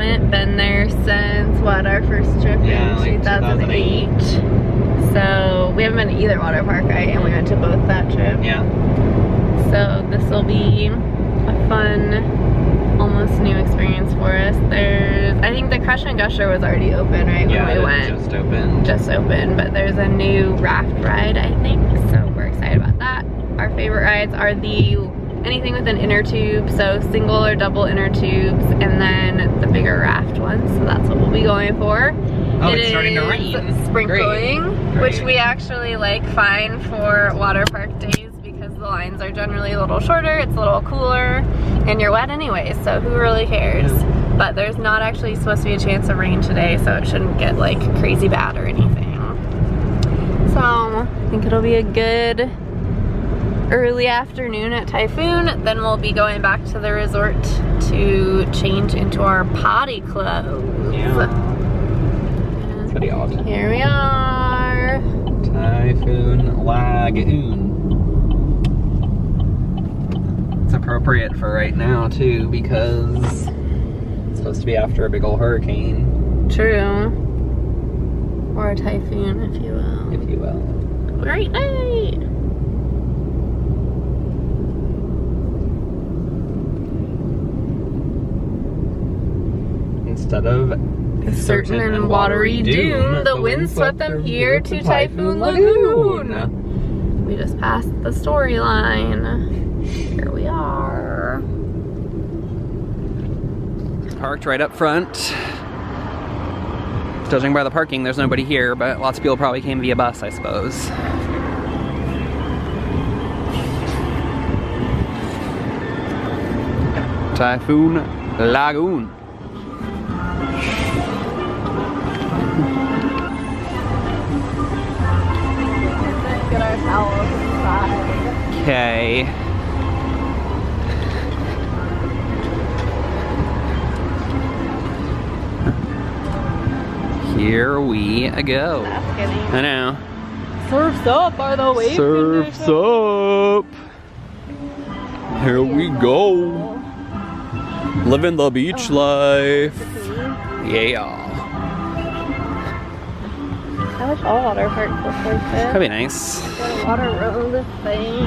haven't been there since, what, our first trip in like 2008. So we haven't been to either water park, right? And we went to both that trip. Yeah. So this will be a fun, almost new experience for us. I think the Crush and Gusher was already open, right, when we went? Just opened. Just open, but there's a new raft ride, I think, so we're excited about that. Our favorite rides are anything with an inner tube, so single or double inner tubes, and then the bigger raft ones, so that's what we'll be going for. Oh, it's starting to rain. Sprinkling, Great. which we actually like fine for water park days because the lines are generally a little shorter, it's a little cooler, and you're wet anyway, so who really cares? But there's not actually supposed to be a chance of rain today, so it shouldn't get like crazy bad or anything. So I think it'll be a good early afternoon at Typhoon. Then we'll be going back to the resort to change into our potty clothes. Yeah. Pretty odd. Here we are. Typhoon Lagoon. It's appropriate for right now too because it's supposed to be after a big old hurricane. True. Or a typhoon, if you will. If you will. Great night. Instead of a certain and watery dune, the wind swept them here to Typhoon Lagoon. We just passed the storyline. Here we are. Parked right up front. Judging by the parking, there's nobody here, but lots of people probably came via bus, I suppose. Typhoon Lagoon. Get our towels inside. Okay. Here we go. I know. Surf's up, are the waves? Surf's up. Here we go. Living the beach life. Yeah. I wish all water parks look like this. That'd be nice. Got a water road thing.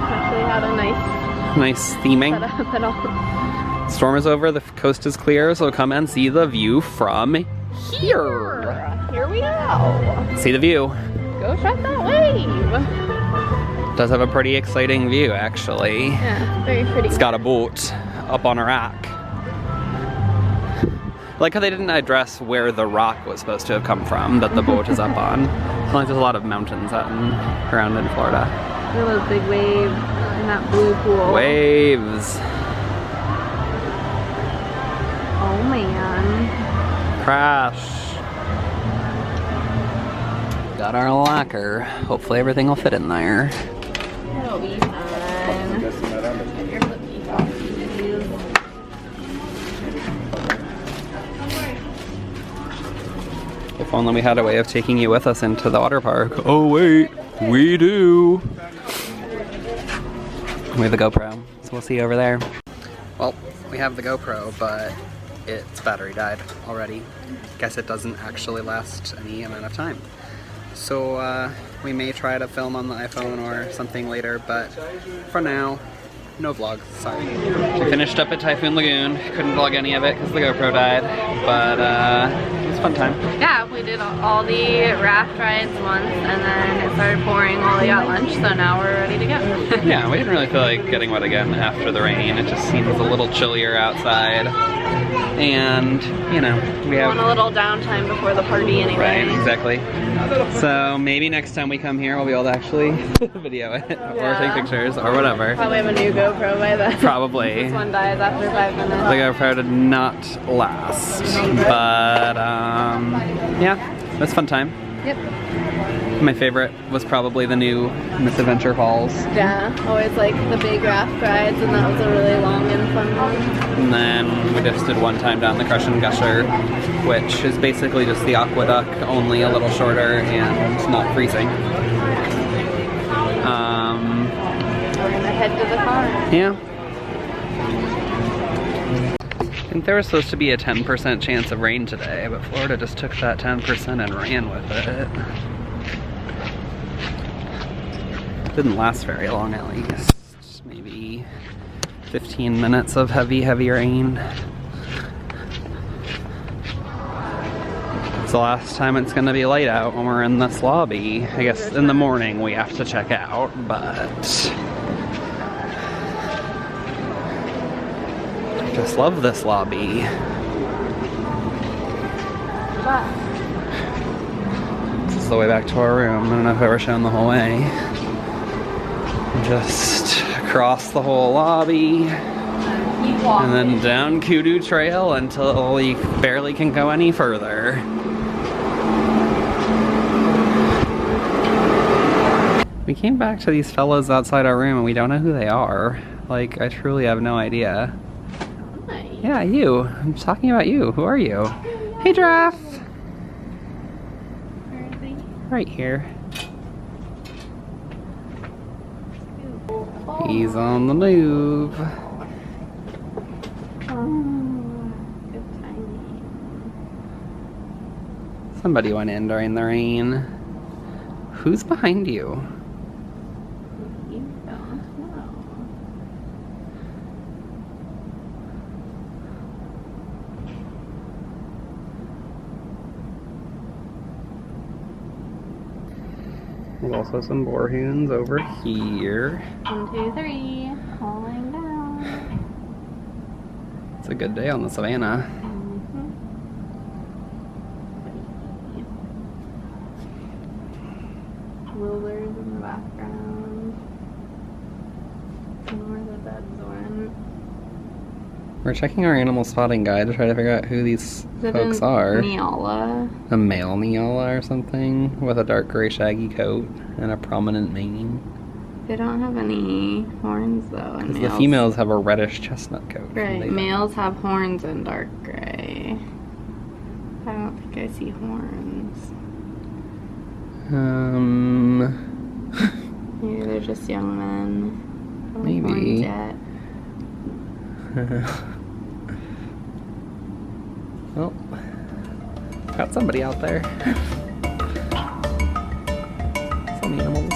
Actually had a Nice theming. setup and all. Storm is over, the coast is clear, so come and see the view from here. Here we go. See the view. Go check that wave. Does have a pretty exciting view, actually. Yeah, very pretty. It's got a boat up on a rock. I like how they didn't address where the rock was supposed to have come from that the boat is up on. Like there's a lot of mountains around in Florida. Look at those big waves in that blue pool. Waves. Oh man. Crash. Got our locker. Hopefully everything will fit in there. It'll be fine. Get your flippy floppies. If only we had a way of taking you with us into the water park. Oh wait, we do. We have the GoPro, so we'll see you over there. Well, we have the GoPro, but its battery died already. Guess it doesn't actually last any amount of time. So we may try to film on the iPhone or something later, but for now, no vlog, sorry. We finished up at Typhoon Lagoon. Couldn't vlog any of it because the GoPro died, but it was a fun time. Yeah, we did all the raft rides once, and then it started pouring while we got lunch, so now we're ready to go. Yeah, we didn't really feel like getting wet again after the rain. It just seems a little chillier outside. And, you know, we have... want a little downtime before the party anyway. Right, exactly. So maybe next time we come here we'll be able to actually video it or take pictures or whatever. Probably have a new GoPro by then. Probably. This one dies after 5 minutes. The GoPro did not last. But, yeah, it was a fun time. Yep. My favorite was probably the new Misadventure Falls. Yeah, always like the big raft rides, and that was a really long and fun one. And then we just did one time down the Crush and Gusher, which is basically just the aqueduct, only a little shorter and not freezing. We're gonna head to the car. Yeah. think there was supposed to be a 10% chance of rain today, but Florida just took that 10% and ran with it. Didn't last very long, at least. Maybe 15 minutes of heavy rain. It's the last time it's gonna be light out when we're in this lobby. I guess in the morning we have to check out, but I just love this lobby. This is the way back to our room. I don't know if I've ever shown the whole way. Just across the whole lobby and then down Kudu Trail until we barely can go any further. We came back to these fellas outside our room and we don't know who they are. Like, I truly have no idea. Hi. Yeah, you. I'm talking about you. Who are you? Hey, Giraffe. Where are they? Right here. He's on the move. Good timing. Somebody went in during the rain. Who's behind you? You don't know. There's also some boarhoons over here. 1, 2, 3. Falling down. It's a good day on the savannah. Wilders in the background. And where the beds went. We're checking our animal spotting guide to try to figure out who these folks are. Neala. A male Neala or something with a dark gray shaggy coat and a prominent mane. They don't have any horns though. And Because the females have a reddish chestnut coat. Right, males have horns and dark gray. I don't think I see horns. Maybe they're just young men. Don't have horns Maybe. yet. Well, got somebody out there. Some animals.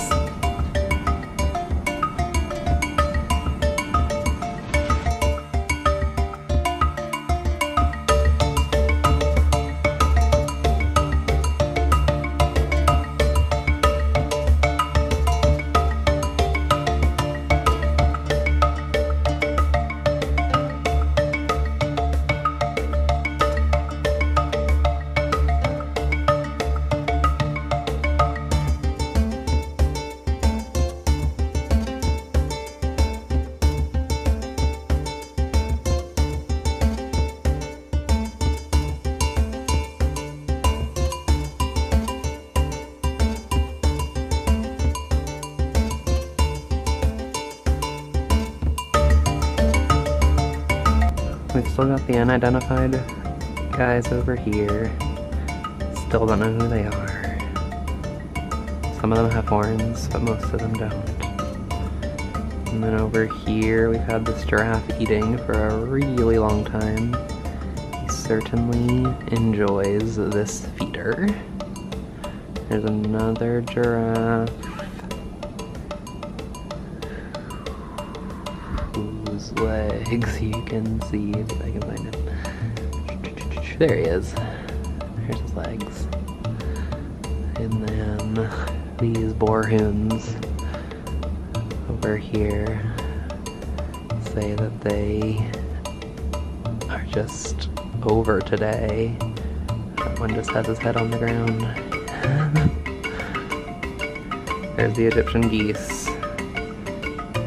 We've still got the unidentified guys over here. Still don't know who they are. Some of them have horns, but most of them don't. And then over here we've had this giraffe eating for a really long time. He certainly enjoys this feeder. There's another giraffe. Whose legs you can see, if I can find him. There he is. There's his legs. And then these boarhoons over here say that they are just over today. That one just has his head on the ground. There's the Egyptian geese.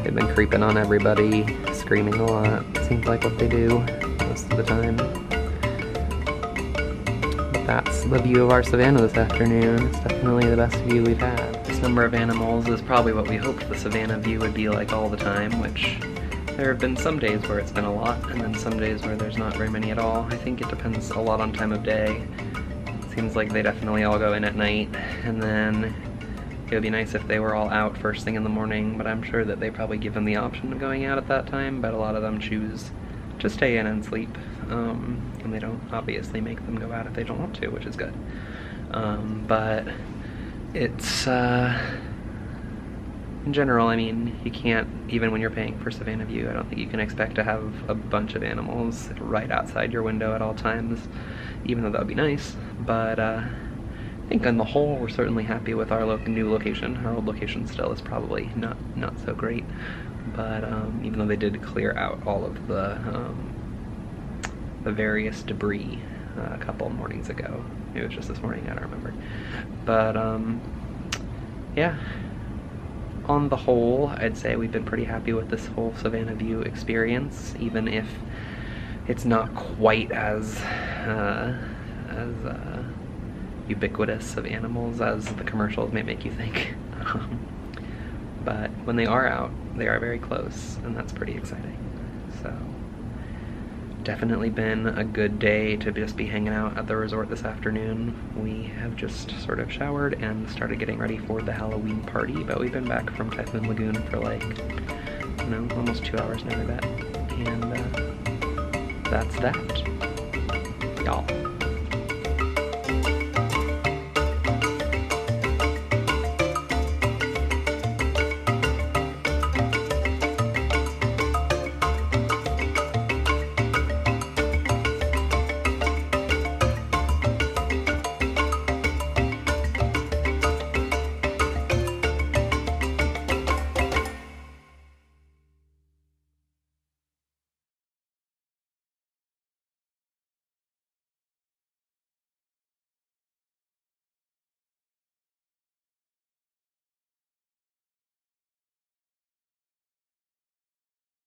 They've been creeping on everybody, screaming a lot. Seems like what they do most of the time. But that's the view of our savannah this afternoon. It's definitely the best view we've had. This number of animals is probably what we hoped the savannah view would be like all the time, which there have been some days where it's been a lot, and then some days where there's not very many at all. I think it depends a lot on time of day. It seems like they definitely all go in at night, and then it would be nice if they were all out first thing in the morning, but I'm sure that they probably give them the option of going out at that time, but a lot of them choose to stay in and sleep. and they don't obviously make them go out if they don't want to, which is good. But it's, in general, I mean, you can't, even when you're paying for Savannah View, I don't think you can expect to have a bunch of animals right outside your window at all times, even though that would be nice. But I think on the whole, we're certainly happy with our new location. Our old location still is probably not so great, but even though they did clear out all of the various debris a couple mornings ago. Maybe it was just this morning, I don't remember. But yeah. On the whole, I'd say we've been pretty happy with this whole Savannah View experience, even if it's not quite as ubiquitous of animals as the commercials may make you think. But when they are out, they are very close, and that's pretty exciting. So, definitely been a good day to just be hanging out at the resort this afternoon. We have just sort of showered and started getting ready for the Halloween party, but we've been back from Typhoon Lagoon for like, you know, almost 2 hours now, I bet. And that's that, y'all.